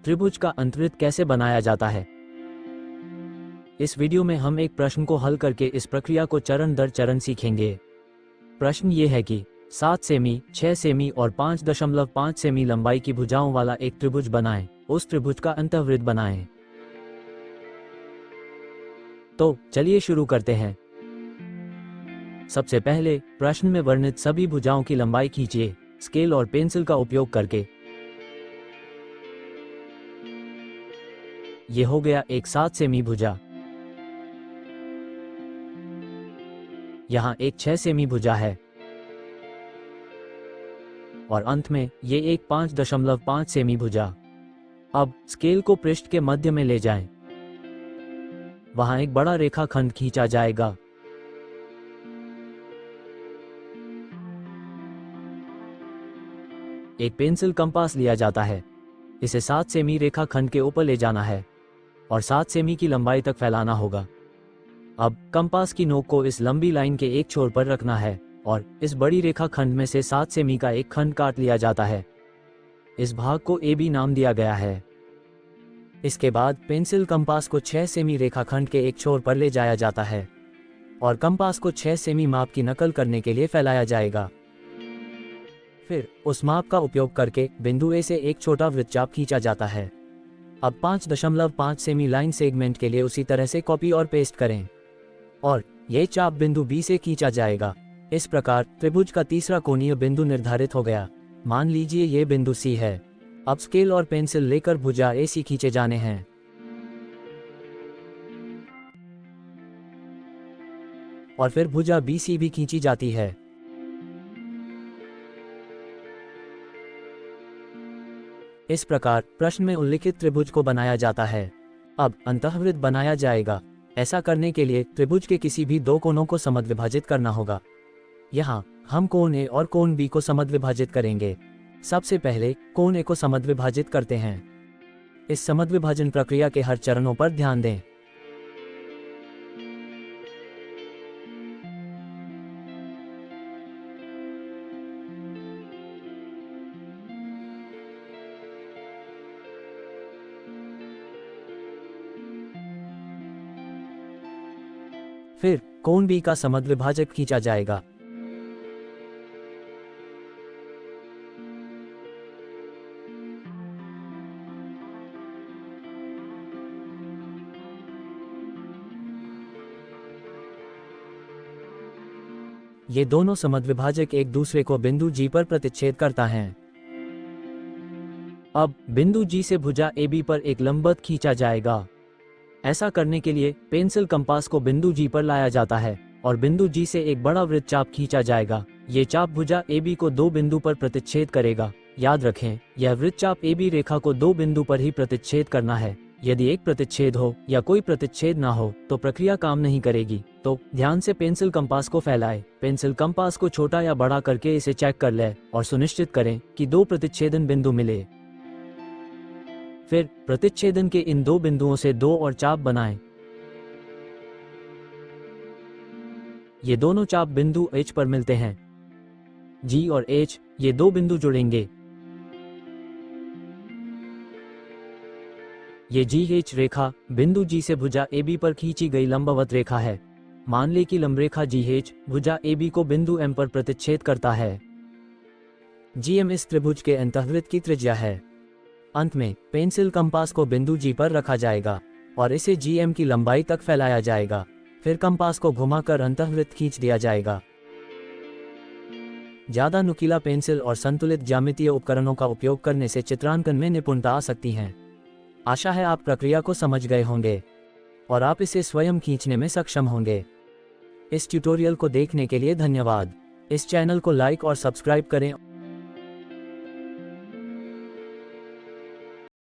त्रिभुज का अंतवृत्त कैसे बनाया जाता है। इस वीडियो में हम एक प्रश्न को हल करके इस प्रक्रिया को चरण दर चरण सीखेंगे। प्रश्न ये है कि 7 सेमी, 6 सेमी और 5.5 सेमी लंबाई की भुजाओं वाला एक त्रिभुज बनाएं। उस त्रिभुज का अंतःवृत्त बनाएं। तो चलिए शुरू करते हैं। सबसे पहले प्रश्न में वर्णित सभी भुजाओं की लंबाई खींचिए स्केल और पेंसिल का उपयोग करके। ये हो गया एक 7 सेमी भुजा। यहाँ एक 6 सेमी भुजा है और अंत में ये एक 5.5 सेमी भुजा। अब स्केल को पृष्ठ के मध्य में ले जाएं। वहां एक बड़ा रेखाखंड खींचा जाएगा। एक पेंसिल कंपास लिया जाता है। इसे 7 सेमी रेखाखंड के ऊपर ले जाना है और 7 सेमी की लंबाई तक फैलाना होगा। अब कंपास की नोक को इस लंबी लाइन के एक छोर पर रखना है और इस बड़ी रेखाखंड में से 7 सेमी का एक खंड काट लिया जाता है। इस भाग को AB नाम दिया गया है। इसके बाद पेंसिल कंपास को 6 सेमी रेखाखंड के एक छोर पर ले जाया जाता है और कंपास को 6 सेमी माप की नकल करने के लिए फैलाया जाएगा। फिर उस माप का उपयोग करके बिंदु A से एक छोटा वृत्तचाप खींचा जाता है। अब 5.5 सेमी लाइन सेगमेंट के लिए उसी तरह से कॉपी और पेस्ट करें और यह चाप बिंदु B से खींचा जाएगा। इस प्रकार त्रिभुज का तीसरा कोणीय बिंदु निर्धारित हो गया। मान लीजिए ये बिंदु C है। अब स्केल और पेंसिल लेकर भुजा AC खींचे जाने हैं। और फिर भुजा BC भी खींची जाती है। इस प्रकार प्रश्न में उल्लिखित त्रिभुज को बनाया जाता है। अब अंतःवृत्त बनाया जाएगा। ऐसा करने के लिए त्रिभुज के किसी भी दो कोनों को समद्विभाजित करना होगा। यहाँ हम कोण A और कोण B को समद्विभाजित करेंगे। सबसे पहले कोण A को समद्विभाजित करते हैं। इस समद्विभाजन प्रक्रिया के हर चरणों पर ध्यान दें। फिर कोण B का समद्विभाजक खींचा जाएगा। ये दोनों समद्विभाजक एक दूसरे को बिंदु G पर प्रतिच्छेद करता है। अब बिंदु G से भुजा AB पर एक लंबवत खींचा जाएगा। ऐसा करने के लिए पेंसिल कंपास को बिंदु G पर लाया जाता है और बिंदु G से एक बड़ा वृत्तचाप खींचा जाएगा। ये चाप भुजा AB को दो बिंदु पर प्रतिच्छेद करेगा। याद रखें, यह वृत्तचाप AB रेखा को दो बिंदु पर ही प्रतिच्छेद करना है। यदि एक प्रतिच्छेद हो या कोई प्रतिच्छेद ना हो तो प्रक्रिया काम नहीं करेगी। तो ध्यान से पेंसिल कंपास को फैलाएं। पेंसिल कंपास को छोटा या बड़ा करके इसे चेक कर लें और सुनिश्चित करें कि दो प्रतिच्छेदन बिंदु मिले। फिर प्रतिच्छेदन के इन दो बिंदुओं से दो और चाप बनाएं। ये दोनों चाप बिंदु H पर मिलते हैं। G और H ये दो बिंदु जुड़ेंगे। ये GH रेखा बिंदु G से भुजा AB पर खींची गई लंबवत रेखा है। मान लें कि लंबरेखा GH भुजा AB को बिंदु M पर प्रतिच्छेद करता है। GM इस त्रिभुज के अंतःवृत्त की त्रिज्या है। अंत में पेंसिल कंपास को बिंदु G पर रखा जाएगा और इसे GM की लंबाई तक फैलाया जाएगा। फिर कंपास को घुमाकर अंतःवृत्त खींच दिया जाएगा। ज्यादा नुकीला पेंसिल और संतुलित ज्यामितीय उपकरणों का उपयोग करने से चित्रांकन में निपुणता आ सकती है। आशा है आप प्रक्रिया को समझ गए होंगे और आप इसे स्वयं खींचने में सक्षम होंगे। इस ट्यूटोरियल को देखने के लिए धन्यवाद। इस चैनल को लाइक और सब्सक्राइब करें।